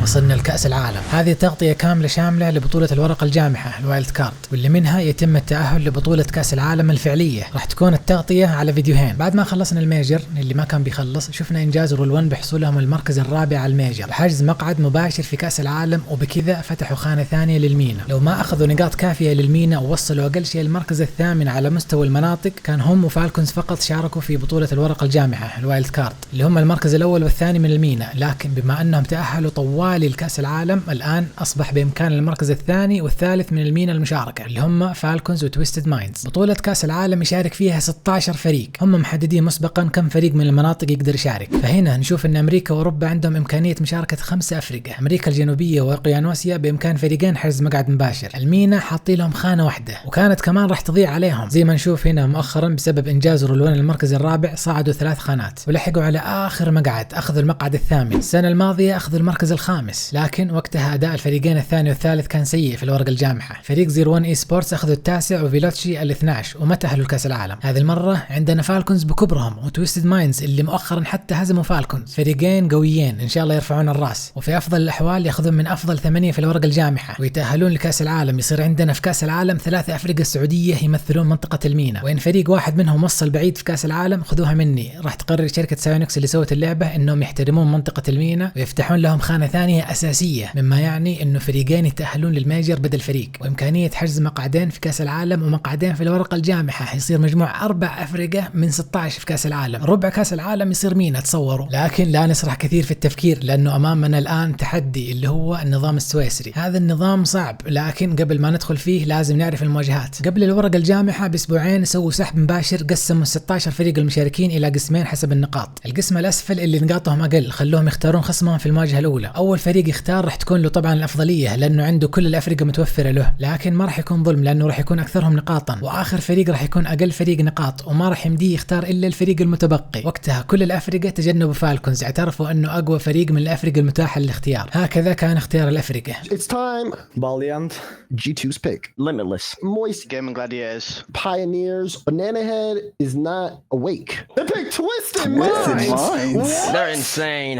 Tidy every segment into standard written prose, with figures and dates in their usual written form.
وصلنا لكأس العالم. هذه تغطية كاملة شاملة لبطولة الورقة الجامحة الوايلد كارد، واللي منها يتم التأهل لبطولة كأس العالم الفعلية. راح تكون التغطية على فيديوهين. بعد ما خلصنا الميجر اللي ما كان بيخلص، شفنا إنجاز رول1 بحصولهم المركز الرابع على الميجر وحجز مقعد مباشر في كأس العالم، وبكذا فتحوا خانة ثانية للمينا. لو ما أخذوا نقاط كافية للمينا ووصلوا أقل شيء المركز الثامن على مستوى المناطق، كان هم وفالكونز فقط شاركوا في بطولة الورقة الجامحة الوايلد كارد اللي هم المركز الأول والثاني من المينا. لكن بما أنهم تأهلوا طوالي الكأس العالم، الآن أصبح بإمكان المركز الثاني والثالث من المينا المشاركة اللي هم فالكونز وتويستد مايندز. بطولة كأس العالم يشارك فيها 16 فريق، هم محددين مسبقا كم فريق من المناطق يقدر يشارك. فهنا نشوف أن أمريكا وأوروبا عندهم إمكانية مشاركة 5 أفرقة. أمريكا الجنوبية وأوقيانوسيا بإمكان فريقين حجز مقعد مباشر. المينا حاطين لهم خانة واحدة، وكانت كمان راح تضيع عليهم زي ما نشوف هنا مؤخرا بسبب إنجاز رول1 المركز الرابع، صعدوا 3 خانات ولحقوا على آخر مقعد، أخذوا المقعد الثامن. السنة الماضية أخذوا المركز الخامس، لكن وقتها أداء الفريقين الثاني والثالث كان سيء في الورقة الجامحة. فريق 01 اي سبورتس أخذوا التاسع وفيلوتشي ال12 وما تأهلوا لكأس العالم. هذه المرة عندنا فالكونز بكبرهم وتويستد مايندز اللي مؤخرا حتى هزموا فالكونز. فريقين قويين إن شاء الله يرفعون الراس، وفي أفضل الأحوال يأخذون من أفضل 8 في الورقة الجامحة ويتأهلون لكأس العالم. يصير عندنا في كأس العالم 3 أفرقة سعودية يمثلون منطقة المينا، وإن فريق واحد منهم وصل بعيد في كأس العالم خذوها مني، راح تقرر شركة سايونكس اللي سوت اللعبة إنهم يحترمون منطقة المينا ويفتحون لهم خانة ثانية أساسية، مما يعني إنه فريقين يتأهلون للميجر بدل فريق، وإمكانية حجز مقعدين في كأس العالم ومقعدين في الورقة الجامحة. حيصير مجموع 4 أفرقة من 16 في كأس العالم. ربع كأس العالم يصير مينا، تصوروا. لكن لا نسرح كثير في التفكير، لأنه أمامنا الآن تحدي اللي هو النظام السويسري. هذا النظام صعب، لكن قبل ما ندخل فيه لازم نعرف المواجهات. قبل الورقة الجامحة بأسبوعين سووا سحب مباشر، قسموا 16 فريق المشاركين إلى قسمين حسب النقاط. القسم الأسفل اللي نقاطهم أقل خلوهم يختارون خصمهم في المواجهة الأولى. أول فريق يختار راح تكون له طبعا الأفضلية لأنه عنده كل الأفرقة متوفرة له، لكن ما راح يكون ظلم لأنه راح يكون أكثرهم نقاطا، وآخر فريق راح يكون أقل فريق نقاط وما راح يمديه يختار إلا الفريق المتبقي. وقتها كل الأفرقة تجنبوا فالكونز، اعترفوا أنه أقوى فريق من الأفرقة المتاحة للاختيار. هكذا كان اختيار الأفرقة. It's time. Valiant. G2's pick. Limitless. Moist. Gaming Gladiators. Pioneers. Banana Head is not awake. They pick Twisted Minds. They're insane.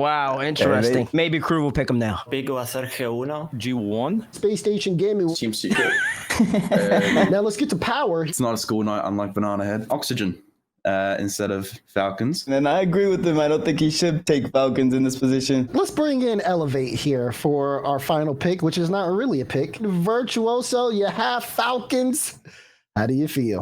Wow, interesting. Maybe crew will pick them now. Pico va a ser G1. G1. Space Station Gaming. Team Secret. Now let's get to power. It's not a school night unlike Banana Head. Oxygen instead of Falcons. And I agree with him. I don't think he should take Falcons in this position. Let's bring in Elevate here for our final pick, which is not really a pick. Virtuoso, you have Falcons. How do you feel?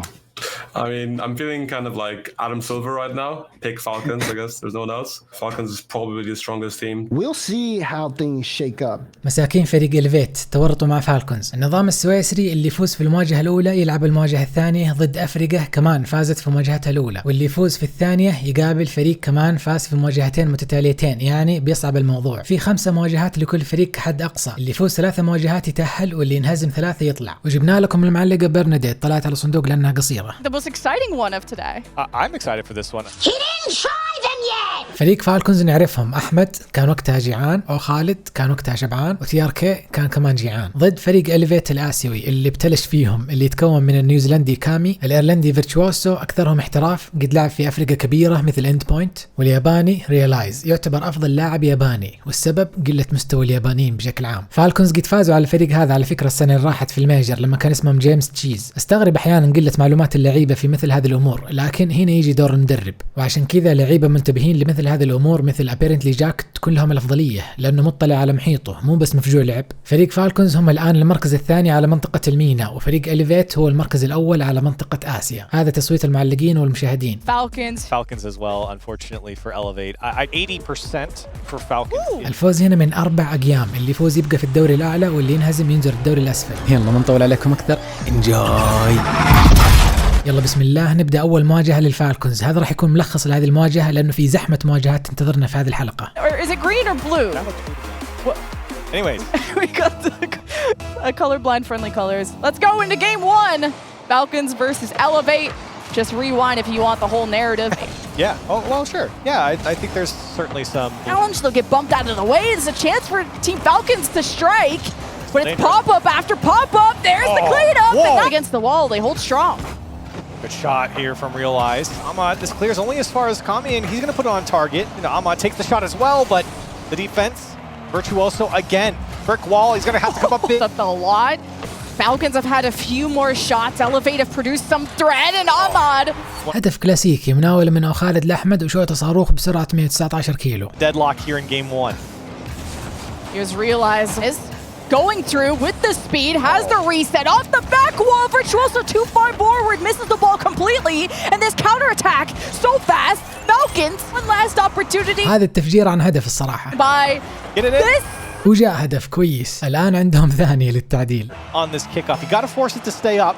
I mean, I'm feeling kind of like Adam Silver right now. Pick Falcons, I guess. There's no one else. Falcons is probably the strongest team. We'll see how things shake up. مساكين فريق إلفيت تورطوا مع فالكونز. النظام السويسري اللي يفوز في المواجهة الأولى يلعب المواجهة الثانية ضد أفرقة كمان فازت في مواجهتها الأولى، واللي يفوز في الثانية يقابل فريق كمان فاز في مواجهتين متتاليتين، يعني بيصعب الموضوع. في 5 مواجهات لكل فريق حد أقصى، اللي يفوز 3 مواجهات يتأهل واللي ينهزم 3 يطلع. وجبنا لكم المعلقة برناديت، طلعت على الصندوق لأنها قصيرة. The most exciting one of today. I'm excited for this one. He didn't try them yet. فريق فالكونز نعرفهم، أحمد كان وقتها جيعان، أو خالد كان وقتها شبعان، وتيار كي كان كمان جيعان، ضد فريق إليفيت الآسيوي اللي بتلش فيهم، اللي يتكون من النيوزيلندي كامي، الإيرلندي فيرتشواسو أكثرهم احتراف قد لعب في أفريقيا كبيرة مثل إند بوينت، والياباني ريلايز يعتبر أفضل لاعب ياباني، والسبب قلة مستوى اليابانيين بشكل عام. فالكونز قد فازوا على الفريق هذا على فكرة السنة اللي راحت في الميجر لما كان اسمهم جيمس تشيز. استغرب أحيانا قلة معلومات اللعيبة في مثل هذه الأمور، لكن هنا يجي دور المدرب، وعشان كذا لعيبة منتبهين لمثل هذه الأمور مثل أبيرنتلي جاك تكون لهم الأفضلية لأنه مطلع على محيطه مو بس مفجوع لعب. فريق فالكونز هم الآن المركز الثاني على منطقة المينا، وفريق إليفيت هو المركز الأول على منطقة آسيا. هذا تصويت المعلقين والمشاهدين. Falcons as well, unfortunately for Elevate. 80% for Falcons. الفوز هنا من 4 أقيام، اللي يفوز يبقى في الدوري الأعلى واللي ينهزم ينزل الدوري الأسفل. يلا ما نطول عليكم أكثر، انجوي. يلا بسم الله نبدأ أول مواجهة للفالكونز. هذا راح يكون ملخص لهذه المواجهة لأنه في زحمة مواجهات تنتظرنا في هذه الحلقة. Or is it green or blue? Anyways, we got the colorblind friendly colors. Let's go into game 1. Falcons versus Elevate. Just rewind if you want the whole narrative. yeah. Oh, well, sure. Yeah, I think there's certainly some challenge. They'll get bumped out of the way. There's a chance for Team Falcons to strike. But it's pop-up after pop-up. There's the cleanup. And not against the wall. They hold strong. Good shot here from Realize. Ahmad, this clears only as far as Kami, and he's going to put it on target. You know, Ahmad takes the shot as well, but the defense Virtuoso again. Brick wall, he's gonna have to come up big. That's a lot. Falcons have had a few more shots. Elevate have produced some threat, and Ahmad. هدف كلاسيكي مناولة من خالد الأحمد وشوطة صاروخ بسرعة 119 كيلو. Deadlock here in game 1. Here's Realize is going through with the speed, has the reset off the back wall. Virtuoso too far forward, misses the ball completely, and this counter attack so fast. Falcons, one last opportunity. هذا التفجير عن هدف الصراحة. By this. وجاء هدف كويس. الآن عندهم ثانية للتعديل. On this kickoff, you gotta force it to stay up.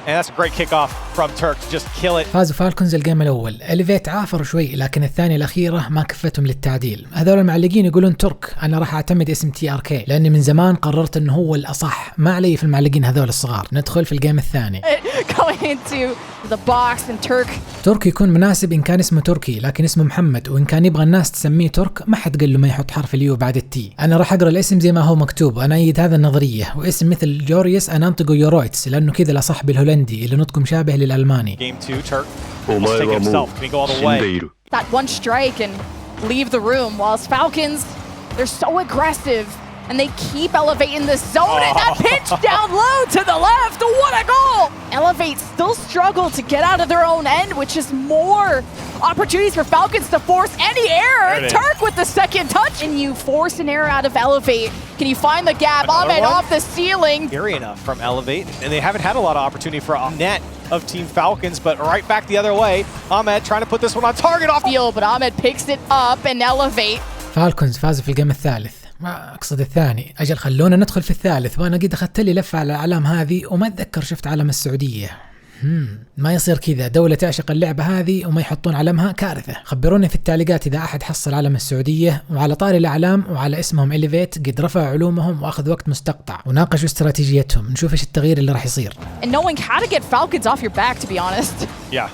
And that's a great kickoff from Turk to just kill it. فازوا فالكونز الجيم الأول. إليفيت عافروا شوي لكن الثانية الأخيرة ما كفتهم للتعديل. هذول المعلقين يقولون ترك أنا راح أعتمد اسم TRK لأني من زمان قررت إنه هو الأصح. ما علي في المعلقين هذول الصغار. ندخل في الجيم الثاني. Going into the box and Turk. ترك يكون مناسب إن كان اسمه تركي لكن اسمه محمد وإن كان يبغى الناس تسميه ترك ما حد قال له ما يحط حرف اليو بعد التي. أنا راح أقرأ الاسم زي ما هو مكتوب وأنا أيد هذا النظرية واسم مثل جوريوس أنا أنطقه يورويتس لأنه كذا الأصح بالهولندي اللي نطقه مشابه للألماني. Game 2, Turk must take himself. Can he go all the way? That one strike and leave the room, whilst Falcons, they're so aggressive and they keep Elevate in the zone and that pitch down low to the left. What a goal! Elevate still struggle to get out of their own end, which is more opportunities for Falcons to force any error. Turk with the second touch. And you force an error out of Elevate. Can you find the gap? Ahmed off the ceiling. Scary enough from Elevate, and they haven't had a lot of opportunity for a net of Team Falcons, but right back the other way. Ahmed trying to put this one on target off field, but Ahmed picks it up and Elevate. فالكونز فازوا في الجيم الثالث. ما أقصد الثاني. أجل خلونا ندخل في الثالث وأنا قد أخذت لي لفة على الأعلام هذه وما أتذكر شفت علم السعودية. ما يصير كذا دولة تعشق اللعبة هذه وما يحطون علمها كارثة. خبروني في التعليقات إذا أحد حصل علم السعودية. وعلى طاري الأعلام وعلى اسمهم إليفيت قد رفعوا علومهم وأخذ وقت مستقطع وناقشوا استراتيجيتهم. نشوف إيش التغيير اللي راح يصير. And knowing how to get Falcons off your back, to be honest. Yeah,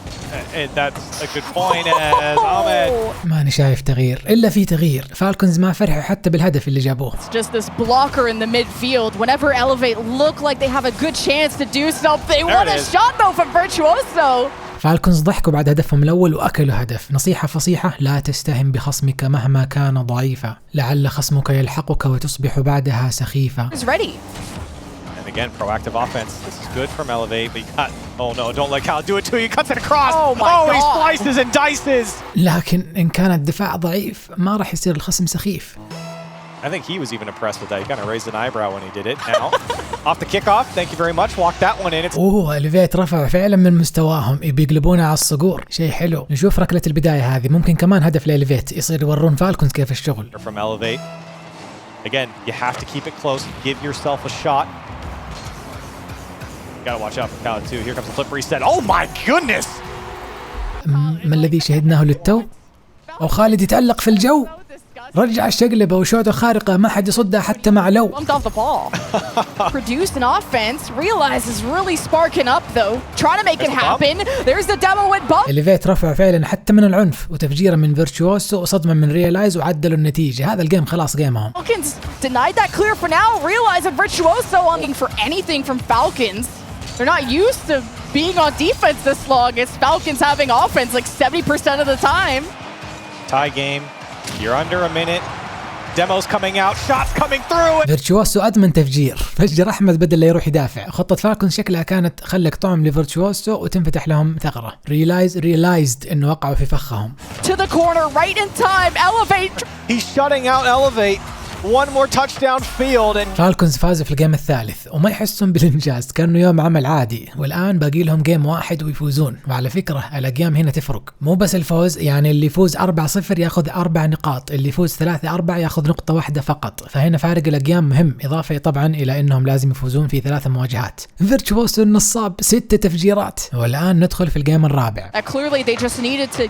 and that's a good point as Ahmed. ماني شايف تغيير إلا في تغيير. فالكونز ما فرحوا حتى بالهدف اللي جابوه. It's just this blocker in the midfield. Whenever Elevate look like they have a good chance to do something. What a shot though from Virtuoso. فالكونز ضحكوا بعد هدفهم الأول وأكلوا هدف. نصيحة فصيحة لا تستهن بخصمك مهما كان ضعيفا لعل خصمك يلحقك وتصبح بعدها سخيفا. He's ready. And again, proactive offense. This is good from Elevate, but you got, oh no, don't let Cal do it to you. He cuts it across. Oh my God. He slices and dices. لكن إن كان الدفاع ضعيف ما راح يصير الخصم سخيف. I think he was even impressed with that. He kind of raised an eyebrow when he did it. Now, off the kickoff. Thank you very much. Walk that one in. إليفيت رفع فعلا من مستواهم بيقلبونه على الصقور. شيء حلو. نشوف ركلة البداية هذه ممكن كمان هدف لإليفيت يصير يورون فالكونز كيف الشغل. From Elevate. Again, you have to keep it close. Give yourself a shot. Gotta watch out for Cal too. Here comes the flip reset. Oh my goodness! ما الذي شهدناه للتو؟ أو خالد يتألق في الجو. رجع الشقلبة وشوطة خارقة ما حد يصدها حتى مع لو. Bumped off the ball. Produced an offense. Realize is really sparking up though. Trying to make it happen. There's the demo with bump. إليفيت رفع فعلا حتى من العنف وتفجيرا من فيرتشوسو وصدمة من ريلايز وعدلوا النتيجة. هذا الجيم خلاص جيمهم. Falcons denied that clear for now. Realize and Virtuoso looking for anything from Falcons. They're not used to being on defense this long. It's Falcons having offense like 70% of the time. Tie game. You're under a minute. Demos coming out. Shots coming through. فيرتشوسو أدمن تفجير. فجر أحمد بدل لا يروح يدافع. خطة فالكونز شكلها كانت خلك طعم لفيرتشوسو وتنفتح لهم ثغرة. realized إنه وقعوا في فخهم. To the corner right in time. Elevate. He's shutting out Elevate. One more touchdown field and فالكونز فازوا في الجيم الثالث وما يحسون بالإنجاز كأنه يوم عمل عادي والآن باقي لهم جيم واحد ويفوزون. وعلى فكرة الأجيام هنا تفرق مو بس الفوز يعني اللي يفوز 4-0 ياخذ 4 نقاط اللي يفوز 3-4 ياخذ نقطة واحدة فقط. فهنا فارق الأجيام مهم إضافة طبعا إلى أنهم لازم يفوزون في 3 مواجهات. فيرتشوسو النصاب 6 تفجيرات. والآن ندخل في الجيم الرابع.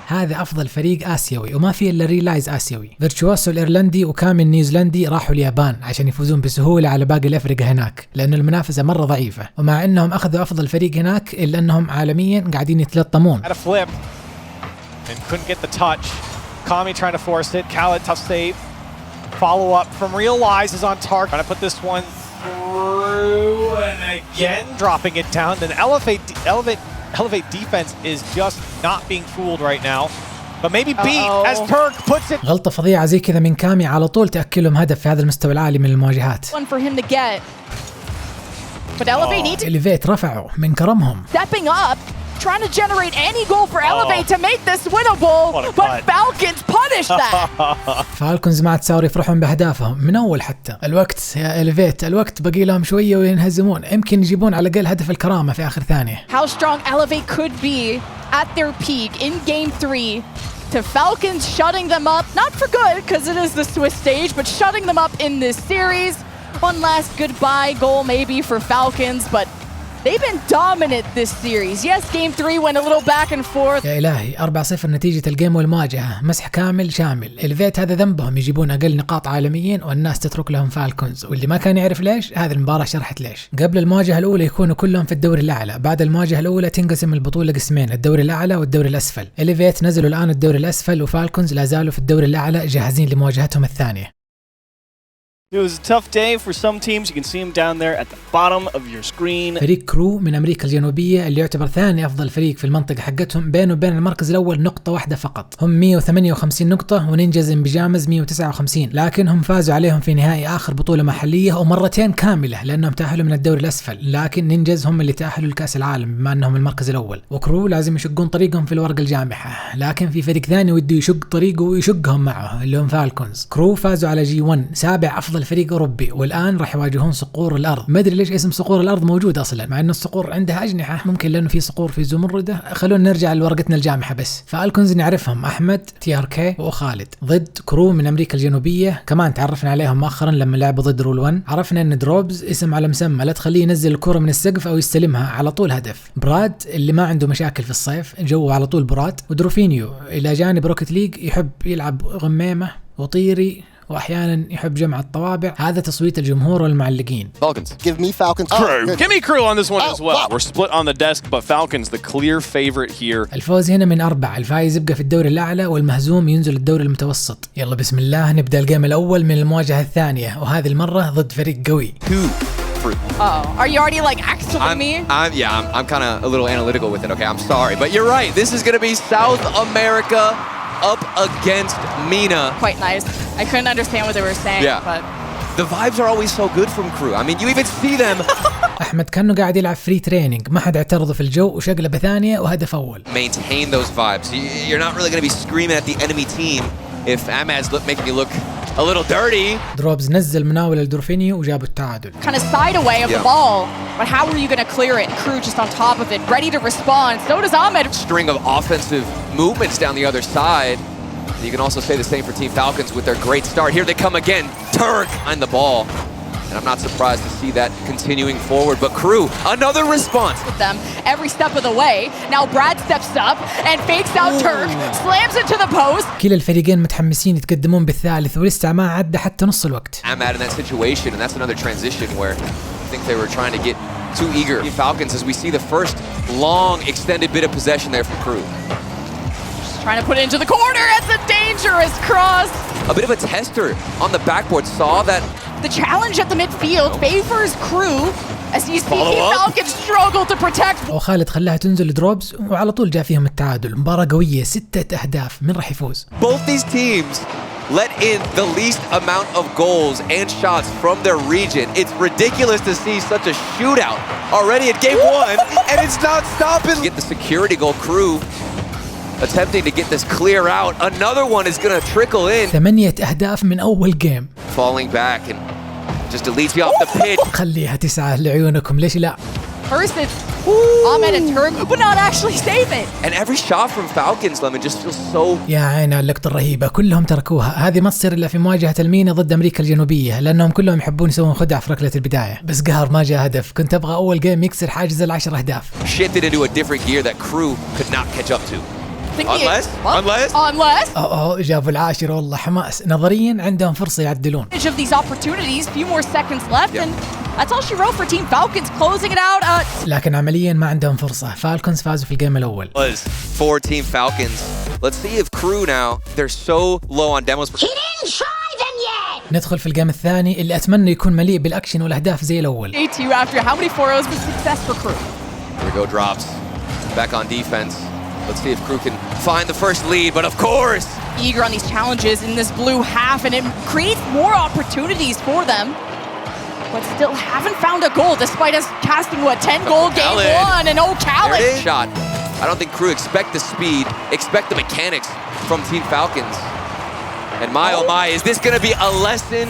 هذا أفضل فريق آسيوي وما فيه إلا ريلايز آسيوي. فيرتشوسو الإيرلندي وكامل نيوزيلندي راحوا اليابان عشان يفوزون بسهولة على باقي الأفرقة هناك لأن المنافسة مرة ضعيفة ومع أنهم أخذوا أفضل فريق هناك إلا أنهم عالميا قاعدين يتلطمون. Kami trying to force it. Khaled tough save. Follow up from Realize is on target. Trying to put this one through and again dropping it down. Then Elevate defense is just not being fooled right now. but maybe beat as Turk puts it. غلطة فظيعة زي كذا من كامي على طول تأكلهم هدف في هذا المستوى العالي من المواجهات. One for him to get. But Elevate needs to إليفيت رفعوا من كرمهم. stepping up, trying to generate any goal for Elevate to make this winnable. But Falcons punish that. فالكونز ما تساور يفرحون بأهدافهم من أول حتى. الوقت يا إليفيت، الوقت باقي لهم شوية وينهزمون، يمكن يجيبون على الأقل هدف الكرامة في آخر ثانية. How strong Elevate could be at their peak in Game 3 to Falcons shutting them up, not for good because it is the Swiss stage, but shutting them up in this series. One last goodbye goal maybe for Falcons, but they've been dominant this series. Yes, Game 3 went a little back and forth. يا إلهي 4-0 نتيجة الجيم والمواجهة، مسح كامل شامل. إليفيت هذا ذنبهم يجيبون أقل نقاط عالميين والناس تترك لهم فالكونز، واللي ما كان يعرف ليش هذه المباراة شرحت ليش. قبل المواجهة الأولى يكونوا كلهم في الدوري الأعلى، بعد المواجهة الأولى تنقسم البطولة قسمين، الدوري الأعلى والدوري الأسفل. إليفيت نزلوا الآن الدوري الأسفل وفالكونز لا زالوا في الدوري الأعلى جاهزين لمواجهتهم الثانية. It was a tough day for some teams. You can see them down there at the bottom of your screen. فريق كرو من أمريكا الجنوبية اللي يعتبر ثاني أفضل فريق في المنطقة حقتهم، بينه وبين المركز الأول نقطة واحدة فقط. هم 158 نقطة ونينجاز بيجامز 159، لكن هم فازوا عليهم في نهائي آخر بطولة محلية ومرتين كاملة لأنهم تأهلوا من الدوري الأسفل، لكن نينجاز هم اللي تأهلوا لكأس العالم بما أنهم المركز الأول. وكرو لازم يشقون طريقهم في الورقة الجامحة، لكن في فريق ثاني وده يشق طريقه ويشقهم معه اللي هم فالكونز. كرو فازوا على G1 سابع أفضل فريق أوروبي، والآن راح يواجهون صقور الأرض. ما أدري ليش اسم صقور الأرض موجود أصلا مع أن الصقور عندها أجنحة، ممكن لأنه في صقور في زمردة. خلونا نرجع لورقتنا الجامحة بس. فالكونز نعرفهم أحمد TRK وخالد ضد كرو من أمريكا الجنوبية، كمان تعرفنا عليهم مؤخرا لما لعبوا ضد رول 1. عرفنا أن دروبز اسم على مسمى، لا تخليه ينزل الكرة من السقف أو يستلمها على طول هدف. براد اللي ما عنده مشاكل في الصيف جو على طول براد. ودروفينيو إلى جانب روكت ليج يحب يلعب غميمة وطيري واحيانا يحب جمع الطوابع. هذا تصويت الجمهور والمعلقين. Falcons. Give me Falcons. Give me Crew on this one as well. We're split on the desk, but Falcons the clear favorite here. الفوز هنا من 4، الفايز يبقى في الدوري الأعلى والمهزوم ينزل الدوري المتوسط. يلا بسم الله نبدأ الجيم الأول من المواجهة الثانية، وهذه المرة ضد فريق قوي. Are you already like axling me? I'm kind of a little analytical with it. Okay, I'm sorry, but you're right. This is going to be South America up against MENA. Quite nice. I couldn't understand what they were saying, but the vibes are always so good from Crew. I mean, you even see them. أحمد كأنه قاعد يلعب فري تريننج، ما حد اعترضه في الجو وشقلبة ثانية وهدف أول. Maintain those vibes. You're not really going to be screaming at the enemy team if Amad's making you look a little dirty. دروبز نزل مناول الدورفينيو وجابوا التعادل. Kind of side away of the ball, but how are you going to clear it? Crew just on top of it, ready to respond. So does Ahmed. String of offensive movements down the other side. You can also say the same for Team Falcons with their great start. Here they come again. Turk behind the ball. And I'm not surprised to see that continuing forward. But Crew, another response. With them every step of the way. Now Brad steps up and fakes out Turk, slams it to the post. كلا الفريقين متحمسين يتقدمون بالثالث ولسه ما عدى حتى نص الوقت. I'm in that situation, and that's another transition where I think they were trying to get too eager. Falcons, as we see the first long extended bit of possession there from Crew. Trying to put it into the corner. It's a dangerous cross. A bit of a tester on the backboard. Saw that. The challenge at the midfield favors Crew as you see Falcons struggle to protect. وخالد خلاها تنزل دروبز وعلى طول جاء فيهم التعادل. مباراة قوية 6 أهداف، من راح يفوز؟ Both these teams let in the least amount of goals and shots from their region. It's ridiculous to see such a shootout already at game 1 and it's not stopping. Get the security goal. Crew attempting to get this clear out. Another one is going to trickle in. 8 أهداف من أول جيم. Falling back and just deletes me off the pitch. خليها 9 لعيونكم، ليش لا؟ First it's Ahmed and Turk, but not actually save it. And every shot from Falcons, Lemon, just feels so. يا عيني على اللقطة الرهيبة، كلهم تركوها. هذه ما تصير إلا في مواجهة المينا ضد أمريكا الجنوبية، لأنهم كلهم يحبون يسوون خدعة في ركلة البداية. بس قهر ما جاء هدف، كنت أبغى أول جيم يكسر حاجز 10 أهداف. Shifted into a different gear that Crew could not catch up to. Unless جابوا العاشر والله حماس. نظريا عندهم فرصة يعدلون. Of these opportunities, few more seconds left, and that's all she wrote for Team Falcons, closing it out. لكن عمليا ما عندهم فرصة. فالكونز فازوا في الجيم الأول. For Team Falcons, let's see if Crew now they're so low on demos. He didn't try them yet. ندخل في الجيم الثاني اللي أتمنى يكون مليء بالأكشن والأهداف زي الأول. Day 2 after how many 4-0s was success for Crew? Here we go, drops. Back on defense. Let's see if Crew can find the first lead, but of course! Eager on these challenges in this blue half, and it creates more opportunities for them. But still haven't found a goal, despite us casting, what, 10-goal game one, and oh, Khaled! Shot. I don't think Crew expect the speed, expect the mechanics from Team Falcons. And my oh my, is this gonna be a lesson?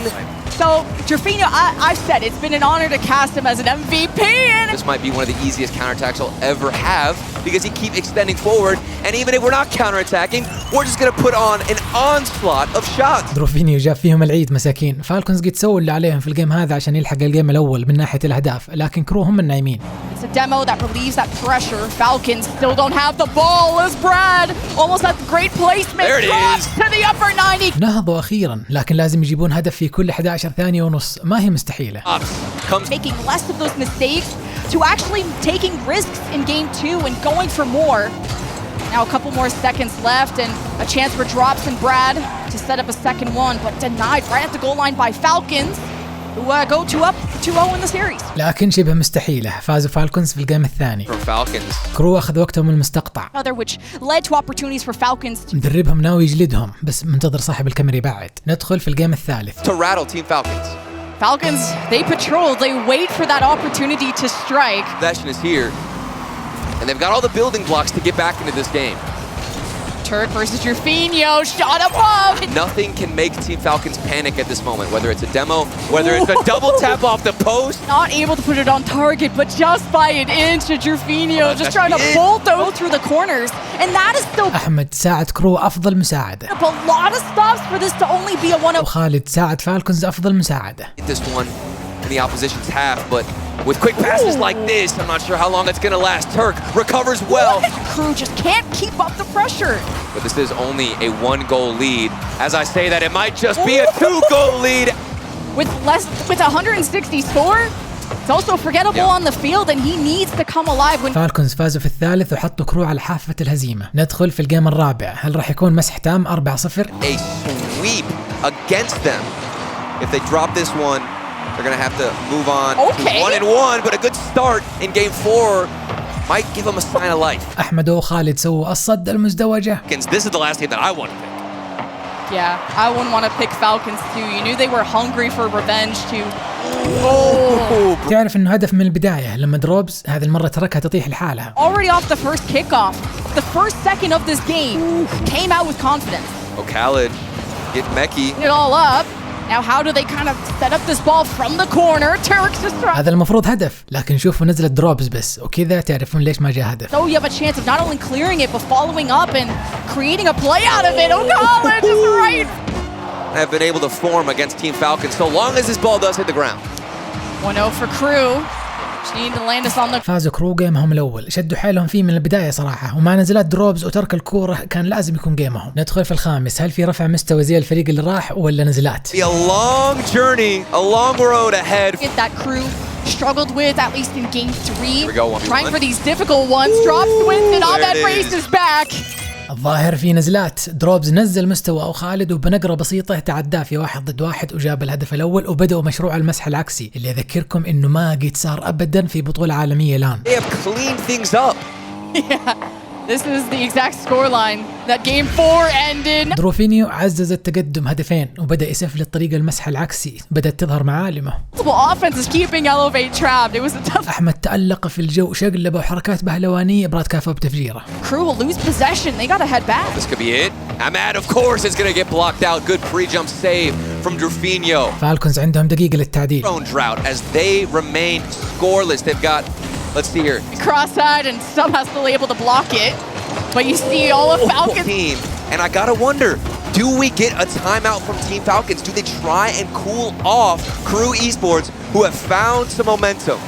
So, Jorfinho, I've said it's been an honor to cast him as an MVP, and this might be one of the easiest counterattacks I'll ever have because he keeps extending forward, and even if we're not counterattacking, we're just gonna put on an onslaught of shots. دروفينيو جاب فيهم العيد مساكين. فالكونز قد سووا اللي عليهم في الجيم هذا عشان يلحق الجيم الأول من ناحية الأهداف، لكن كرو هم النايمين. It's a demo that relieves that pressure. Falcons still don't have the ball as Brad almost had great placement. There it is. To the upper 90. نهضوا أخيراً، لكن لازم يجيبون هدف في كل 11 ثانية ونص، ما هي مستحيلة. Making less of those mistakes to actually taking risks in game 2 and going for more. Now a couple more seconds left and a chance for drops in Brad to set up a second one, but denied right at the goal line by Falcons, who go up 2-0 in the series. لكن شبه مستحيلة، فازوا فالكونز في الجيم الثاني. كرو أخذ وقتهم المستقطع. Which led to opportunities for Falcons. مدربهم ناوي يجلدهم، بس منتظر صاحب الكاميرا يبعد. ندخل في الجيم الثالث. To rattle Team Falcons. Falcons, they patrol, they wait for that opportunity to strike. Possession is here, and they've got all the building blocks to get back into this game. Turk versus Jorfinho, shot above! Nothing can make Team Falcons panic at this moment, whether it's a demo, whether it's a double tap off the post. Not able to put it on target, but just by an inch, Jorfinho just trying to bolt out through the corners. And that is still... أحمد ساعد كرو أفضل مساعدة. A lot of stops for this to only be a 1-0. وخالد ساعد فالكونز أفضل مساعدة. This one in the opposition's half, but with quick passes like this, I'm not sure how long it's gonna last. Turk recovers well. Crew just can't keep up the pressure. But this is only a 1-goal lead. As I say that, it might just be a 2-goal lead. With 160 score, it's also forgettable on the field, and he needs to come alive. When فالكونز فازوا في الثالث وحطوا كرو على حافة الهزيمة. ندخل في الجيم الرابع. هل راح يكون مسح تام 4-0؟ A sweep against them. If they drop this one, they're gonna have to move on to 1-1, but a good start in game 4 might give them a sign of life. أحمد وخالد سووا الصد المزدوجة. This is the last game that I want to pick. Yeah, I wouldn't want to pick Falcons too. You knew they were hungry for revenge too. تعرف إنه هدف من البداية لما دروبز هذه المرة تركها تطيح لحالها. Already off the first kickoff, the first second of this game came out with confidence. Oh, Khaled, get Meki. It all up. Now how do they kind of set up this ball from the corner? Turks just هذا المفروض هدف، لكن شوفوا نزلت دروبز بس، وكذا تعرفون ليش ما جاء هدف. So you have a chance of not only clearing it but following up and creating a play out of it. Oh, College is right. Have been able to form against Team Falcons so long as this ball does hit the ground. 1-0 for Crew. فازوا كرو جيمهم الأول، شدوا حيلهم فيه من البداية صراحة، ومع نزلات دروبز وترك الكورة كان لازم يكون جيمهم. ندخل في الخامس، هل في رفع مستوى زي الفريق اللي راح ولا نزلات؟ A long journey, a long road ahead. That Crew struggled with at least in game 3. Here we go, 1v1. Trying for these difficult ones, drops wins and Ahmed races back. الظاهر في نزلات. دروبز نزل مستوى خالد وبنقرة بسيطة تعداه في 1 ضد 1 وجاب الهدف الأول، وبدأوا مشروع المسح العكسي اللي أذكركم إنه ما قد صار أبدا في بطولة عالمية الآن. They have cleaned things up. Yeah. This is the exact scoreline that game 4 ended. دروفينيو عزز التقدم هدفين وبدأ يسفل الطريقة المسح العكسي، بدأت تظهر معالمه. Offense is keeping Elevate trapped. It was a tough. أحمد تألق في الجو، شقلبه وحركات بهلوانية، براد كافأ بتفجيره. Crew will lose possession. They gotta head back. This could be it. Ahmed, of course, is gonna get blocked out. Good pre-jump save from Jorfinho. فالكونز عندهم دقيقة للتعديل. Drought as they remain scoreless. They've got. Let's see here. Cross-eyed and somehow still able to block it. But you see all of Falcons. Team. And I gotta wonder, do we get a timeout from Team Falcons? Do they try and cool off Crew Esports, who have found some momentum?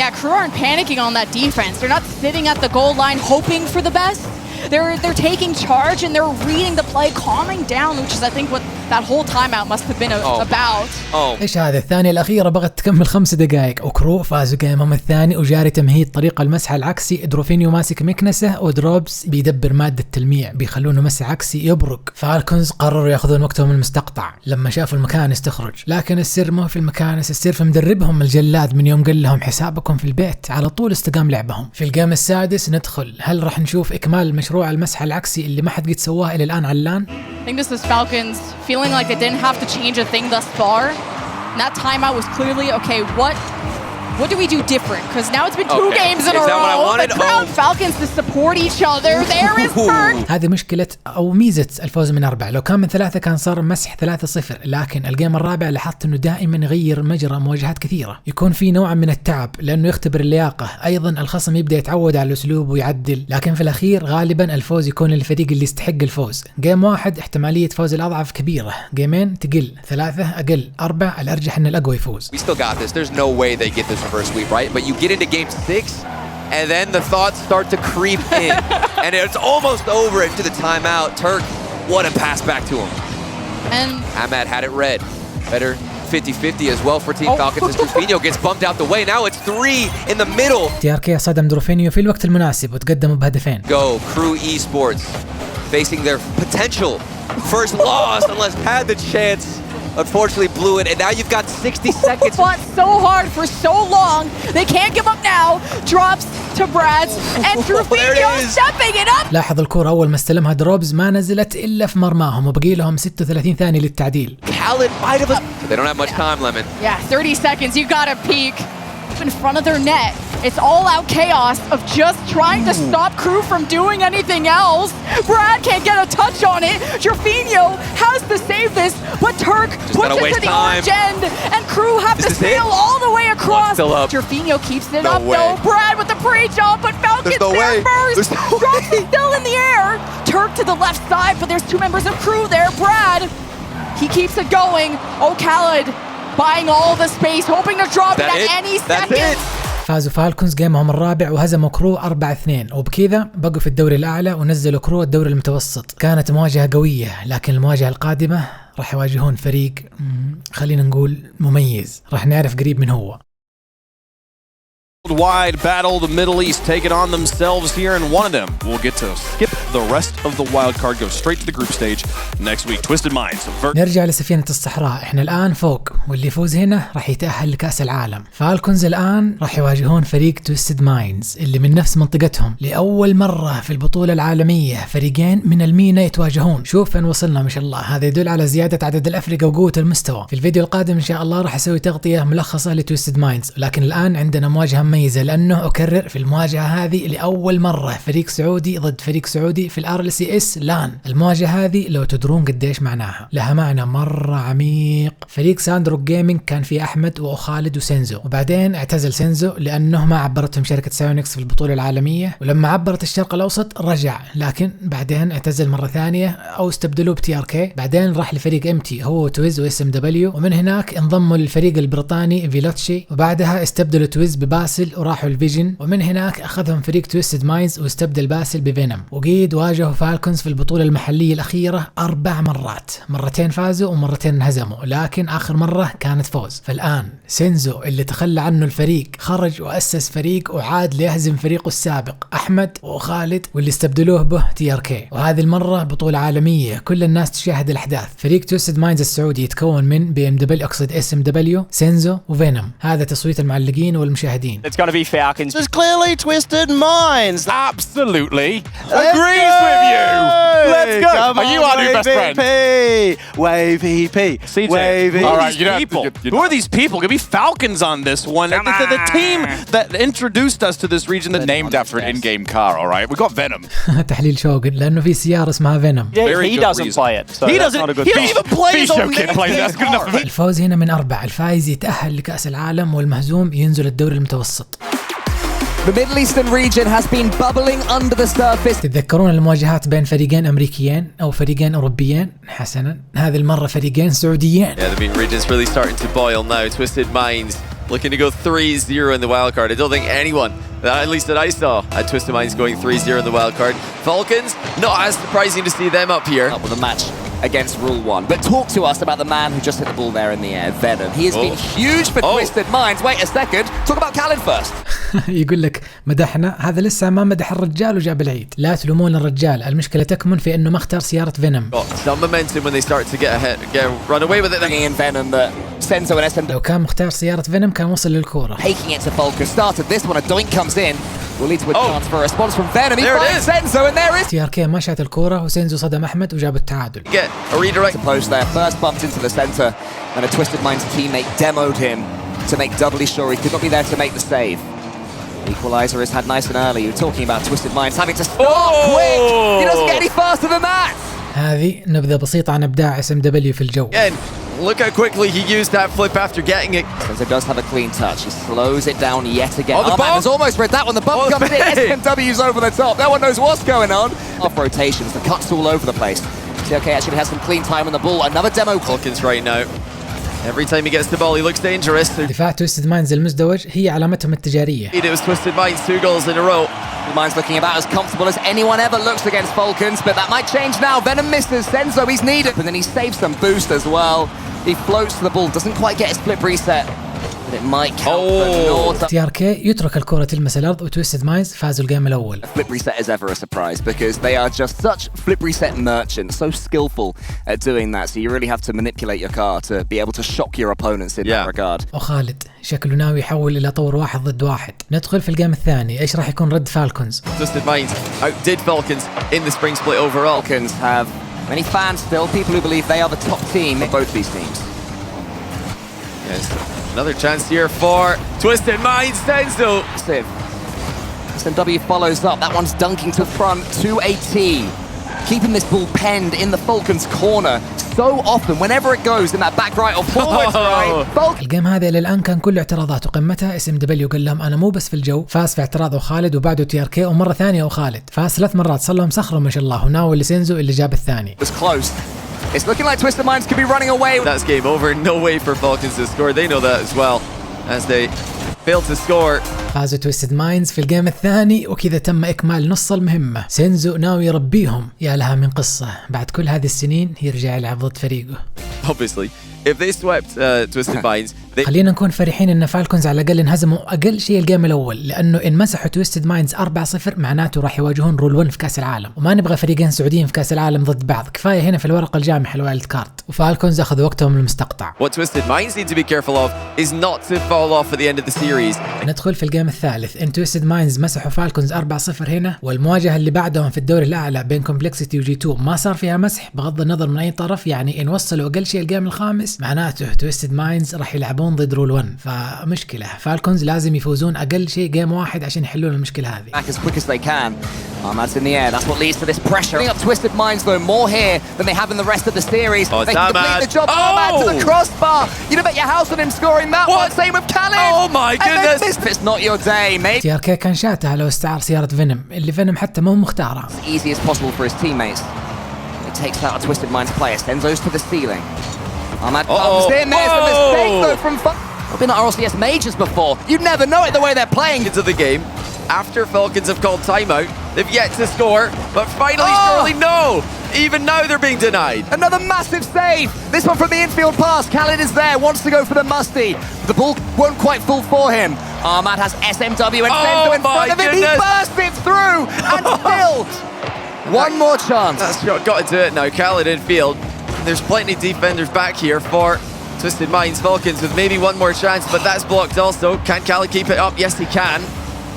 Yeah, Crew aren't panicking on that defense. They're not sitting at the goal line hoping for the best. They're taking charge and they're reading the play, calming down, which is I think what that whole timeout must have been about. ايش هذا؟ الثانية الأخيرة بغت تكمل 5 دقائق وكرو فازوا جيمهم الثاني وجاري تمهيد طريقة المسح العكسي. دروفينيو ماسك مكنسة ودروبس بيدبر مادة التلميع بيخلونه مسح عكسي يبرق. فالكونز قرروا ياخذون وقتهم المستقطع لما شافوا المكانس تخرج، لكن السر مو في المكانس، السر في مدربهم الجلاد. من يوم قال لهم حسابكم في البيت على طول استقام لعبهم. في الجيم السادس ندخل، هل راح نشوف إكمال مشروع المسح العكسي اللي ما حد قد سواه إلى الآن على اللان؟ I think this is Falcons feeling like they didn't have to change a thing thus far. And that timeout was clearly, okay, what do we do different? Because now it's been 2 games in a row. The proud Falcons to support each other. There is Perk. هذه مشكلة أو ميزة الفوز من 4. لو كان من 3 كان صار مسح 3-0، لكن الجيم الرابع لاحظت إنه دائما يغير مجرى مواجهات كثيرة، يكون في نوع من التعب لأنه يختبر اللياقة. أيضا الخصم يبدأ يتعود على الأسلوب ويعدل، لكن في الأخير غالبا الفوز يكون للفريق اللي يستحق الفوز. جيم 1 احتمالية فوز الأضعف كبيرة، جيمين تقل، 3 أقل، 4 الأرجح إن الأقوى يفوز. We still got this. There's no way they get this reverse sweep, right? But you get into game 6 and then the thoughts start to creep in and it's almost over into the timeout. Turk, what a pass back to him. And Ahmad had it read. Better 50-50 as well for Team Falcons as Droufinho gets bumped out the way. Now it's 3 in the middle. TRK صدم دروفينيو في الوقت المناسب وتقدموا بهدفين. Go Crew Esports facing their potential first loss unless had the chance. Unfortunately blew it, and now you've got 60 seconds. Fought so hard for so long. They can't give up now. Drops to Brads, and Droufinho stepping it up. لاحظ الكرة أول ما استلمها دروبز ما نزلت إلا في مرماهم وبقي لهم 36 ثانية للتعديل. Khaled might have. They don't have much time, Lemon. Yeah, 30 seconds. You gotta peek in front of their net. It's all out chaos of just trying to stop Crew from doing anything else. Brad can't get a touch on it. Droufinho has to save this, but Turk puts it to the orange end, and Crew have to sail all the way across. Droufinho keeps it up though. Brad with the pre-jump, but Falcons there first. Drops is still in the air. Turk to the left side, but there's 2 members of Crew there. Brad, he keeps it going. Oh, Khaled buying all the space, hoping to drop it at any second. فازوا فالكونز جيمهم الرابع وهزموا كرو 4-2، وبكذا بقوا في الدوري الأعلى ونزلوا كرو الدوري المتوسط. كانت مواجهة قوية، لكن المواجهة القادمة راح يواجهون فريق خلينا نقول مميز، راح نعرف قريب من هو. Wide battle, the Middle East take it on themselves here, and one of them will get to skip the rest of the wildcard, go straight to the group stage next week. Twisted Minds. نرجع لسفينة الصحراء، احنا الآن فوق، واللي يفوز هنا راح يتأهل لكأس العالم. فالكونز الآن راح يواجهون فريق تويستد مايندز اللي من نفس منطقتهم. لأول مرة في البطولة العالمية فريقين من المينا يتواجهون. شوف فين وصلنا ما شاء الله، هذا يدل على زيادة عدد الأفرقة وقوة المستوى. في الفيديو القادم إن شاء الله راح أسوي تغطية ملخصة لتويستد مايندز، لكن الآن عندنا مواجهة مميزة، لأنه أكرر في المواجهة هذه لأول مرة فريق سعودي ضد فريق سعودي في RLCS لان. المواجهة هذه لو تدرون قديش معناها، لها معنى مرة عميق. فريق ساندروك جيمنج كان فيه أحمد وخالد وسينزو، وبعدين اعتزل سينزو لأنه ما عبرتهم شركة سايونكس في البطولة العالمية، ولما عبرت الشرق الأوسط رجع، لكن بعدين اعتزل مرة ثانية أو استبدلوه بTRK. بعدين راح لفريق امتي هو تويز وSMW، ومن هناك انضموا للفريق البريطاني فيلوتشي، وبعدها استبدلوا تويز بباسل وراحوا الفيجن، ومن هناك اخذهم فريق تويستد مايندز واستبدل باسل بفينوم. وقيد واجهوا فالكونز في البطولة المحلية الأخيرة 4 مرات، مرتين فازوا ومرتين انهزموا، لكن آخر مرة كانت فوز. فالآن سينزو اللي تخلى عنه الفريق خرج وأسس فريق وعاد ليهزم فريقه السابق أحمد وخالد، واللي استبدلوه به TRK. وهذه المرة بطولة عالمية كل الناس تشاهد الأحداث. فريق تويستد مايندز السعودي يتكون من BMW أقصد SMW سينزو وفينوم. هذا تصويت المعلقين والمشاهدين. It's gonna be Falcons. There's clearly Twisted Minds. Absolutely agrees with you. Let's go. Are you our new best friend? Wave EP. CJ. Wave all right, who are these people? Could be Falcons on this one. The team that introduced us to this region that named after an in-game car. All right, we got Venom. تحليل شوق لأنه في سيارة اسمها فينوم. He doesn't play it. So he doesn't even play That's good enough for me. الفوز هنا من 4، الفائز يتأهل لكأس العالم والمهزوم ينزل الدوري المتوسط. The Middle Eastern region has been bubbling under the surface. تتذكرون المواجهات بين فريقين أمريكيين أو فريقين أوروبيين؟ حسنا، هذه المرة فريقين سعوديين. Yeah, the region's really starting to boil now. Twisted Minds looking to go 3-0 in the wildcard. I don't think anyone, at least that I saw, at Twisted Minds going 3-0 in the wildcard. Falcons, not as surprising to see them up here. Up with a match against Rule 1. But talk to us about the man who just hit the ball there in the air, Venom. He has been huge for Twisted Minds. Wait a second, talk about Khaled first. يقول لك مدحنا، هذا لسه ما مدح الرجال وجاب العيد. لا تلومون الرجال، المشكلة تكمن في انه ما اختار سيارة فينوم. Some momentum when they start to get ahead, run away with it. Bringing in Venom that Senzo and SM. لو كان مختار سيارة فينوم كان وصل للكورة. Taking it to Falcons. Started this one, a doink comes in. Will lead to a chance for a response from Venom. He finds Senzo and there is TRK ما شات الكورة وسينزو صدم أحمد وجاب التعادل. Get a redirect. Post there, first bumped into the center, and a Twisted Minds teammate demoed him to make doubly sure he could not be there to make the save. Equalizer is had nice and early. You're talking about Twisted Minds having to start quick. He doesn't get any faster than that. هذه نبذة بسيطة عن إبداع SMW في الجو. Again, look how quickly he used that flip after getting it. Senzo does have a clean touch. He slows it down yet again. Oh, the bump has almost read that one. The bump comes in. SMW's over the top. No one knows what's going on. Off rotations, the cuts all over the place. TRK actually has some clean time on the ball. Another demo. Falcons right now. Every time he gets the ball, he looks dangerous. دفاع تويستد مايندز المزدوج هي علامتهم التجارية. It was Twisted Minds 2 goals in a row. Minds looking about as comfortable as anyone ever looks against Falcons, but that might change now. Venom misses. Senzo, he's needed. And then he saves some boost as well. He floats to the ball, doesn't quite get his flip reset. But it might count for TRK يترك الكرة تلمس الأرض وتويستد مايندز فازوا الجيم الأول. Flip reset is ever a surprise because they are just such flip reset merchants, so skillful at doing that. So you really have to manipulate your car to be able to shock your opponents in that regard. وخالد شكله ناوي يحول إلى طور 1 ضد 1. ندخل في الجيم الثاني، إيش راح يكون رد فالكونز؟ Twisted Minds outdid Falcons in the spring split overall. Falcons have many fans still, people who believe they are the top team of both these teams. Yes, another chance here for Twisted Minds. Senzo. SMW follows up. That one's dunking to front to a T. Keeping this ball penned in the Falcons corner so often whenever it goes in that back right or forward right. الجيم هذا إلى الآن كان كله اعتراضات وقمتها SMW قال لهم أنا مو بس في الجو. فاز في اعتراضه خالد وبعده TRK ومرة ثانية وخالد. فاز 3 مرات صار لهم صخرة ما شاء الله وناول لسينزو اللي جاب الثاني. It's close. It's looking like Twisted Minds could be running away. That's game over. No way for Falcons to score. They know that as well as they fail to score. فازوا تويستد مايندز في الجيم الثاني وكذا تم إكمال نص المهمة. سينزو ناوي يربيهم. يا لها من قصة، بعد كل هذه السنين يرجع يلعب ضد فريقه. Obviously, if they swept Twisted Minds, خلينا نكون فرحين ان فالكونز على الاقل انهزموا اقل شيء الجيم الاول، لانه ان مسحوا تويستد مايندز 4-0 معناته راح يواجهون رول 1 في كاس العالم، وما نبغى فريقين سعوديين في كاس العالم ضد بعض، كفايه هنا في الورقه الجامحه الوايلد كارد، وفالكونز اخذوا وقتهم المستقطع. What Twisted Minds need to be careful of is not to fall off at the end of the series. ندخل في الجيم الثالث، ان تويستد مايندز مسحوا فالكونز 4-0 هنا، والمواجهه اللي بعدهم في الدوري الاعلى بين كومبلكسيتي وجي 2 ما صار فيها مسح بغض النظر من اي طرف، يعني ان وصلوا اقل شيء الجيم الخامس معناته تويستد مايندز راح يلعبون ضد رول 1. فمشكلة فالكونز لازم يفوزون أقل شيء جيم واحد عشان يحلون المشكلة هذه. Back as quick as they can. Armad's in the air. That's what leads to this pressure. Bring up Twisted Minds though, more here than they have in the rest of the series. Oh, they can complete the job. Armad to the crossbar. You bet your house on him scoring that one. Same with Khaled. Oh my goodness. If it's not your day, mate. TRK كان شاتها لو استعار سيارة فينوم اللي فينوم حتى مو مختارها. As easy as possible for his teammates. He takes out a Twisted Minds player. Senzo's to the ceiling. Armad comes in. There's the mistake though from I've been at RLCS majors before. You never know it the way they're playing. Into the game after Falcons have called timeout. They've yet to score, but finally, surely no. Even now they're being denied. Another massive save. This one from the infield pass. Khaled is there, wants to go for the musty. The ball won't quite fall for him. Armad has SMW and Senzo in front of him. He bursts it through and still one more chance. That's got to do it now. Khaled in field. There's plenty of defenders back here for Twisted Minds. Falcons with maybe one more chance, but that's blocked also. Can Khaled keep it up? Yes, he can.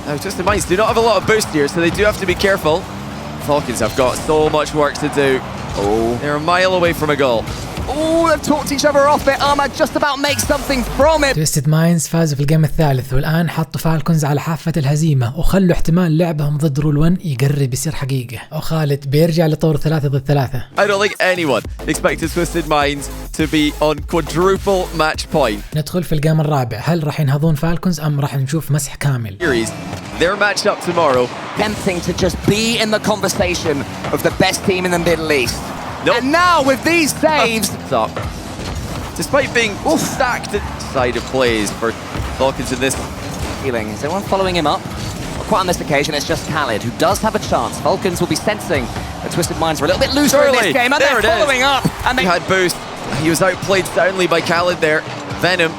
Now, Twisted Minds do not have a lot of boost here, so they do have to be careful. Falcons have got so much work to do. They're a mile away from a goal. Oh, they've talked each other off it. Armad just about makes something from it. تويستد مايندز فازوا في الجيم الثالث والآن حطوا فالكونز على حافة الهزيمة وخلوا احتمال لعبهم ضد رول 1 يقرب يصير حقيقة. وخالد بيرجع لطور 3 ضد 3. I don't think anyone expected Twisted Minds to be on quadruple match point. ندخل في الجيم الرابع، هل راح ينهضون فالكونز أم راح نشوف مسح كامل؟ Their matchup tomorrow. Tempting to just be in the conversation of the best team in the Middle East. Nope. And now with these saves, Despite being stacked side of plays for Falcons in this. Healing. Is anyone following him up? Well, quite on this occasion, it's just Khaled, who does have a chance. Falcons will be sensing the Twisted Minds are a little bit looser in this game, and they're following up. And they had boost. He was outplayed soundly by Khaled there. Venom,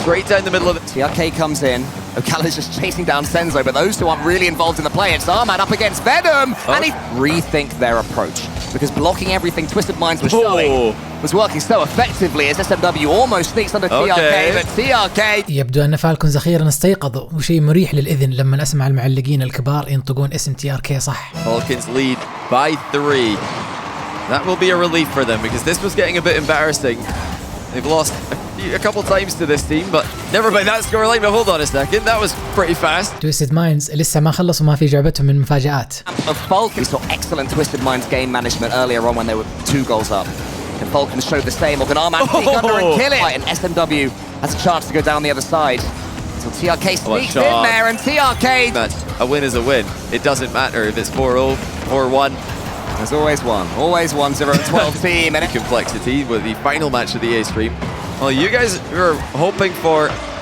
straight down the middle of it. TRK comes in. Oh, Khaled's just chasing down Senzo, but those two aren't really involved in the play. It's Armad up against Venom, and he rethink their approach. Because blocking everything Twisted Minds was showing was working so effectively as SMW almost sneaks under TRK, but TRK... يبدو أن فالكونز أخيرا استيقظوا، وشيء مريح للإذن لما أسمع المعلقين الكبار ينطقون اسم TRK صح. Falcons lead by 3. That will be a relief for them because this was getting a bit embarrassing. They've lost a couple times to this team, but never mind that scoreline. But hold on a second, that was pretty fast. Twisted Minds لسه ما خلصوا ما في جعبتهم من مفاجآت. We saw excellent Twisted Minds game management earlier on when they were 2 goals up. And Falcons showed the same. Or can Armad sneak under and kill it? And SMW has a chance to go down the other side. So TRK sneaks in there, and TRK... A win is a win. It doesn't matter if it's 4-0, 4-1. There's always one. Always 1-0-12 team. And complexity with the final match of the A stream. Well, you guys were hoping for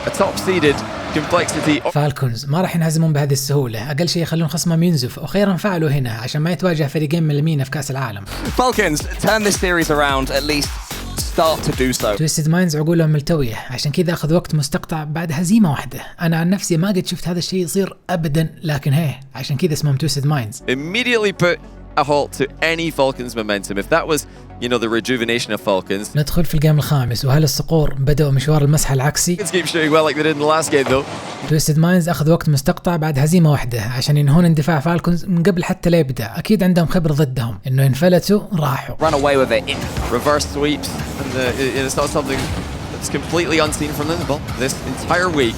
a top-seeded complexity. فالكونز ما راح ينهزمون بهذه السهولة، أقل شيء يخلون خصمهم ينزف، وخيرا فعلوا هنا عشان ما يتواجه فريقين من المينا في كأس العالم. Falcons turn this series around, at least start to do so. Twisted Minds عقولهم ملتوية، عشان كذا أخذ وقت مستقطع بعد هزيمة واحدة. أنا عن نفسي ما قد شفت هذا الشيء يصير أبدا، لكن هي عشان كذا اسمهم Twisted Minds. Immediately put a halt to any Falcons momentum. If that was, you know, the rejuvenation of Falcons. ندخل في الجيم الخامس، وهل الصقور بدأوا مشوار المسح العكسي؟ Falcons keep shooting well like they did in the last game though. Twisted Minds أخذ وقت مستقطع بعد هزيمة واحدة عشان ينهون اندفاع فالكونز من قبل حتى لا يبدأ. أكيد عندهم خبرة ضدهم، إنه انفلتوا راحوا. Run away with it. Reverse sweeps, and it's not something that's completely unseen from them. Well, this entire week.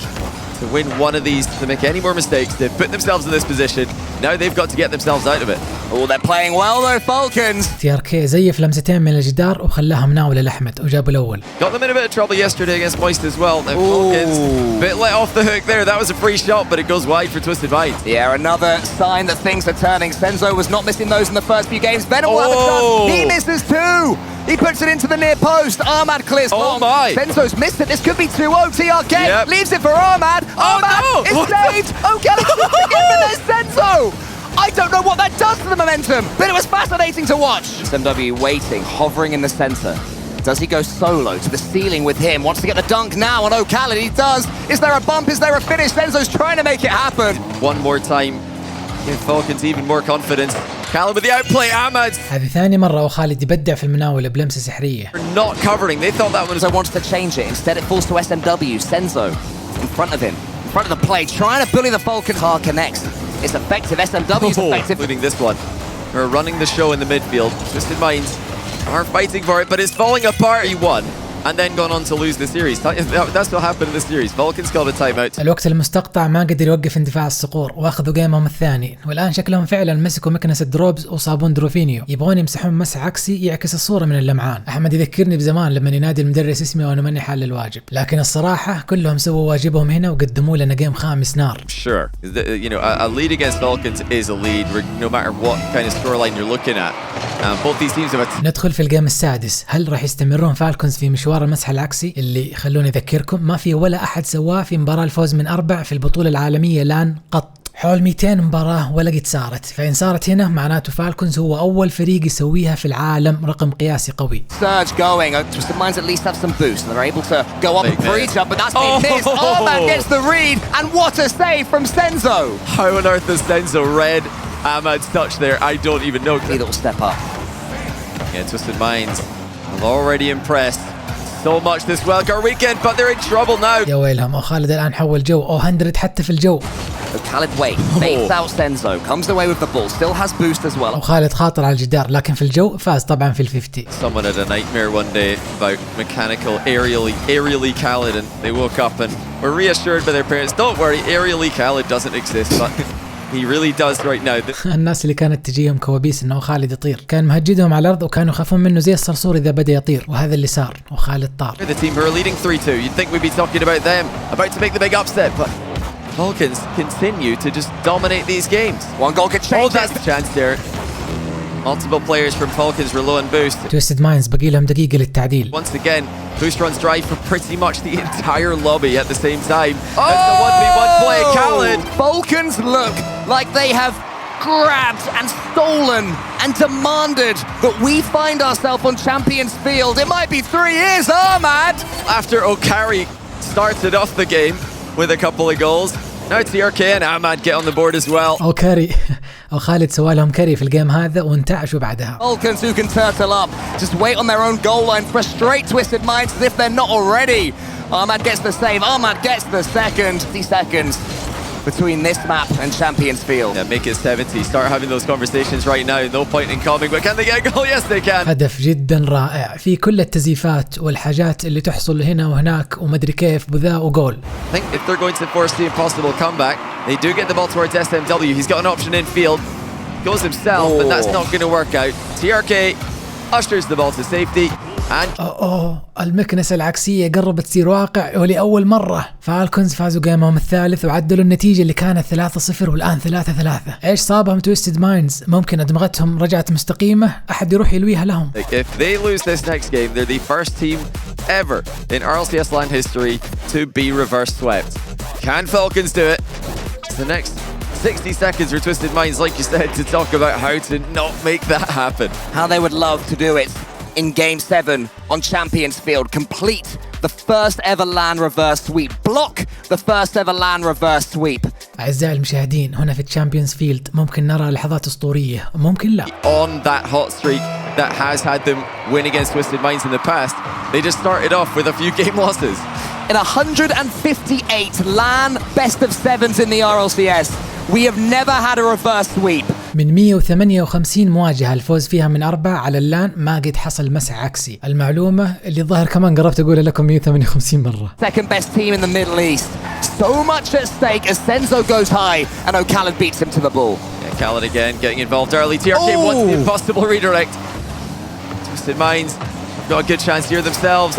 To win one of these, to make any more mistakes, they've put themselves in this position. Now they've got to get themselves out of it. Oh, they're playing well though, Falcons. TRK زيف لمستين من الجدار وخلاها مناولة لأحمد وجابوا الأول. Got them in a bit of trouble yesterday against Moist as well. Now Falcons, bit let off the hook there. That was a free shot, but it goes wide for Twisted Minds. Yeah, another sign that things are turning. Senzo was not missing those in the first few games. Venom will have a chance. He misses 2. He puts it into the near post. Armad clears long. My. Senzo's missed it. This could be 2-0. TRK leaves it for Armad. Armad is saved. Oh, Galaxy again, but there's Senzo. I don't know what that does to the momentum, but it was fascinating to watch. SMW waiting, hovering in the center. Does he go solo to the ceiling with him? Wants to get the dunk now on O'Callaghan. He does. Is there a bump? Is there a finish? Senzo's trying to make it happen. One more time. Give Falcons even more confidence. Khaled with the outplay, Ahmad. هذه ثاني مرة وخالد يبدع في المناولة بلمسة سحرية. Not covering. They thought that one was... Senzo wants to change it. Instead it falls to SMW. Senzo in front of him. In front of the play. Trying to bully the Falcon. Car connects. It's effective. SMW's effective. Including this one. We're running the show in the midfield. Twisted Minds are fighting for it, but it's falling apart. He won. And then gone on to lose the series. That's what happened in the series. Falcons called a timeout. الوقت المستقطع ما قدر يوقف اندفاع الصقور واخذوا جيمهم الثاني، والان شكلهم فعلا مسكوا مكنسة دروبز وصابون دروفينيو، يبغون يمسحون مسح عكسي يعكس الصورة من اللمعان. احمد يذكرني بزمان لما ينادي المدرس اسمي وانا ماني حال الواجب، لكن الصراحة كلهم سووا واجبهم هنا وقدموا لنا جيم خامس نار. Sure. You know, a lead against Falcons is a lead no matter what kind of scoreline you're looking at. Both these teams have ندخل في الجيم السادس. هل راح يستمرون فالكونز في مشوار المسح العكسي اللي خلوني اذكركم ما في ولا احد سواه في مباراة الفوز من 4 في البطولة العالمية لان قط؟ حول 200 مباراة ولا قد صارت، فإن صارت هنا معناته فالكونز هو أول فريق يسويها في العالم، رقم قياسي قوي. Surge going. Twisted Minds at least have some boost and they're able to go up and breach up, but that's been missed. Armad gets the read, and what a save from Senzo. How on earth does Senzo read Ahmad's touch there? I don't even know. Little step up. Yeah, Twisted Minds have already impressed so much this Wildcard weekend, but they're in trouble now. يا ويلهم. وخالد الآن حول جو 100 حتى في الجو. Khaled baits out Senzo, comes away with the ball, still has boost as well. وخالد خاطر على الجدار لكن في الجو فاز طبعا في ال50. Someone had a nightmare one day about mechanical aerially Khaled, and they woke up and were reassured by their parents, don't worry, aerially Khaled doesn't exist, but he really does right now. الناس اللي كانت تجيهم كوابيس انه خالد يطير كان مهجدهم على الارض وكانوا يخافون منه زي الصرصور اذا بدا يطير، وهذا اللي صار وخالد طار. The team who are leading 3-2, you'd think we'd be talking about them about to make the big upset, but Falcons continue to just dominate these games. One goal could change. Oh, that's a chance there. Multiple players from Falcons were low on boost. تويستد مايندز باقي لهم دقيقة للتعديل. Once again, boost runs dry for pretty much the entire lobby at the same time. That's the 1v1 play, Khaled. Falcons look like they have grabbed and stolen and demanded that we find ourselves on Champions Field. It might be 3 years, Ahmad! After Okari started off the game with a couple of goals, now TRK and Ahmad get on the board as well. أو كاري أو خالد سوى لهم كاري في الجيم هذا وانتعشوا بعدها. Falcons who can turtle up, just wait on their own goal line, frustrate Twisted Minds as if they're not already. Ahmad gets the save, Ahmad gets the second. 60 seconds between this map and Champions Field. Yeah, make it 70. Start having those conversations right now. No point in coming, but can they get a goal? Yes, they can. هدف جدا رائع في كل التزييفات والحاجات اللي تحصل هنا وهناك ومدري كيف بذا وجول. I think if they're going to force the impossible comeback, they do get the ball towards SMW. He's got an option in field. Goes himself, but that's not going to work out. TRK ushers the ball to safety. المكنسة العكسية قربت تصير واقع ولأول مرة. فالكونز فازوا جيمهم الثالث وعدلوا النتيجة اللي كانت 3-0 والآن 3-3. ايش صابهم تويستد مايندز؟ ممكن أدمغتهم رجعت مستقيمة أحد يروح يلويها لهم. If they lose this next game, they're the first team ever in RLCS LAN history to be reverse swept. Can Falcons do it? It's the next 60 seconds for Twisted Minds, like you said, to talk about how to not make that happen. How they would love to do it in Game 7 on Champions Field. Complete the first ever LAN reverse sweep. Block the first ever LAN reverse sweep. أعزائي المشاهدين هنا في الشامبيونز فيلد ممكن نرى لحظات أسطورية وممكن لا. On that hot streak that has had them win against Twisted Minds in the past, they just started off with a few game losses. In 158 LAN best of 7s in the RLCS, we have never had a reverse sweep. من 158 مواجهة الفوز فيها من 4 على اللان ما قد حصل مسح عكسي. المعلومة اللي ظهر كمان قربت أقولها لكم 158 مرة. Second best team in the Middle East. So much at stake as Senzo goes high and O'Callaghan beats him to the ball. Yeah, Khaled again getting involved early. TRK wants the impossible redirect. Twisted Minds got a good chance here themselves.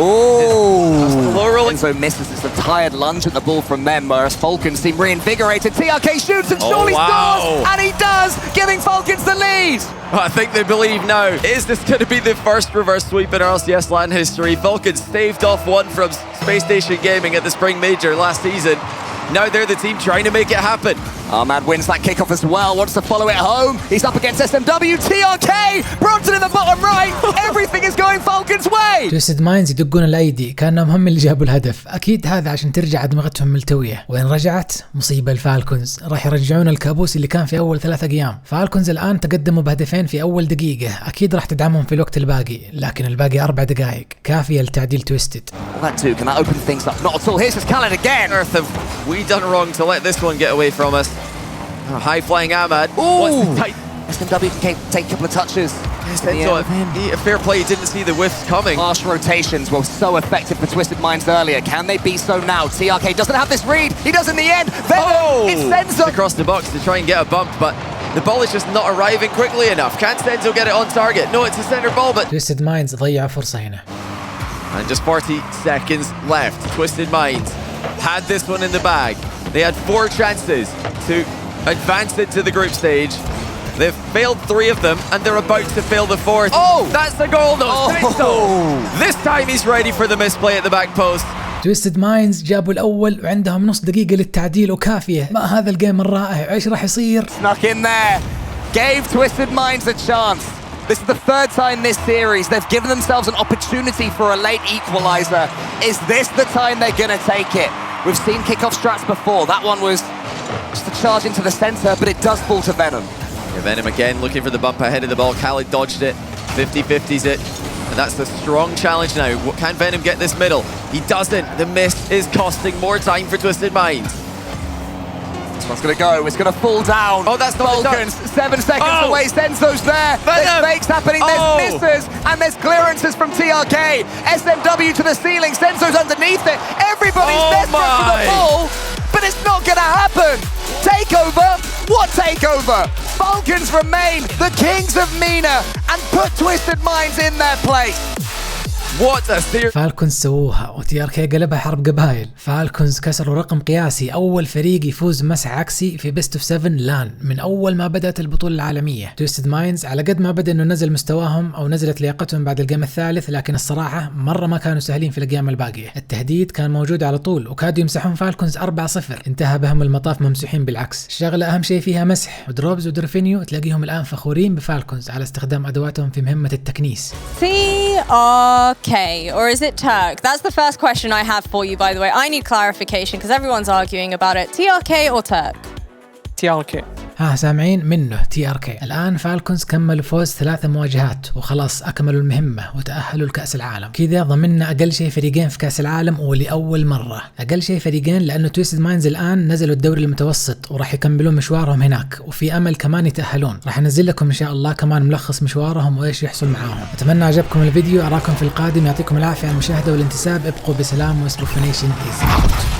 Senzo misses. It's a tired lunge at the ball from them, whereas Falcons seem reinvigorated. TRK shoots and surely scores, and he does, giving Falcons the lead. I think they believe now. Is this going to be the first reverse sweep in RLCS LAN history? Falcons staved off one from Space Station Gaming at the Spring Major last season. Now they're the team trying to make it happen. Ahmad wins that kickoff as well, wants to follow it home. He's up against SMW, TRK, Bronson in the bottom right. Everything is going Falcons' way. تويستد مايندز يدقون الأيدي كأنهم هم اللي جابوا الهدف. أكيد هذا عشان ترجع أدمغتهم ملتوية. وين رجعت؟ مصيبة الفالكونز. راح يرجعون الكابوس اللي كان في أول 3 أيام. فالكونز الآن تقدموا بهدفين في أول دقيقة. أكيد راح تدعمهم في الوقت الباقي. لكن الباقي 4 دقائق كافية لتعديل تويستد. That too, can that open things up? Not at all. Here's Khaled again. Earth have we done wrong to let this one get away from us? High flying Ahmad. SMW can take a couple of touches. Fair play, he didn't see the whiffs coming. Harsh rotations were so effective for Twisted Minds earlier. Can they be so now? TRK doesn't have this read. He does in the end. It's Senzo across the box to try and get a bump, but the ball is just not arriving quickly enough. Can Senzo get it on target? No, it's a center ball, but Twisted Minds ضيع فرصة هنا. And just 40 seconds left. Twisted Minds had this one in the bag. They had 4 chances to advance into the group stage. They've failed 3 of them, and they're about to fail the 4th. That's the goal, though. This time he's ready for the misplay at the back post. تويستد مايندز جابوا الأول وعندهم نص دقيقة للتعديل وكافية. ما هذا الجيم الرائع، إيش راح يصير؟ Snuck in there, gave Twisted Minds a chance. This is the 3rd time this series they've given themselves an opportunity for a late equalizer. Is this the time they're gonna take it? We've seen kickoff strats before. That one was just a charge into the center, but it does fall to Venom. Yeah, Venom again looking for the bump ahead of the ball. Khaled dodged it. 50-50s it. And that's the strong challenge now. Can Venom get this middle? He doesn't. The miss is costing more time for Twisted Minds. This one's gonna go. It's gonna fall down. That's not Falcons. 7 seconds away. Senzo's there. There's fakes happening. There's misses, and there's clearances from TRK. SMW to the ceiling. Senzo's underneath it. Everybody's desperate for the ball, but it's not gonna happen. Takeover? What takeover? Falcons remain the kings of MENA and put Twisted Minds in their place. What a theory. فالكونز سووها وتي ار كي قلبها حرب قبايل. فالكونز كسروا رقم قياسي، اول فريق يفوز مسح عكسي في بيست اوف 7 لان من اول ما بدات البطوله العالميه. تويستد مايندز على قد ما بدا انه نزل مستواهم او نزلت لياقتهم بعد الجيم الثالث، لكن الصراحه مره ما كانوا سهلين في الايام الباقيه. التهديد كان موجود على طول وكادوا يمسحون فالكونز 4-0، انتهى بهم المطاف ممسوحين بالعكس. الشغله اهم شيء فيها مسح، ودروبز ودرفينيو تلاقيهم الان فخورين بفالكونز على استخدام ادواتهم في مهمه التكنيس. TRK, or is it Turk? That's the first question I have for you, by the way. I need clarification because everyone's arguing about it. TRK or Turk? TRK. ها سامعين منه تي ار كي. الان فالكونز كملوا فوز 3 مواجهات وخلاص اكملوا المهمه وتاهلوا لكاس العالم. كذا ضمننا اقل شيء فريقين في كاس العالم ولاول مره. اقل شيء فريقين لانه تويستد مايندز الان نزلوا الدوري المتوسط وراح يكملون مشوارهم هناك، وفي امل كمان يتاهلون. راح انزل لكم ان شاء الله كمان ملخص مشوارهم وايش يحصل معاهم. اتمنى عجبكم الفيديو، اراكم في القادم، يعطيكم العافيه على المشاهده والانتساب. ابقوا بسلام واسبوفينيشن از اوت.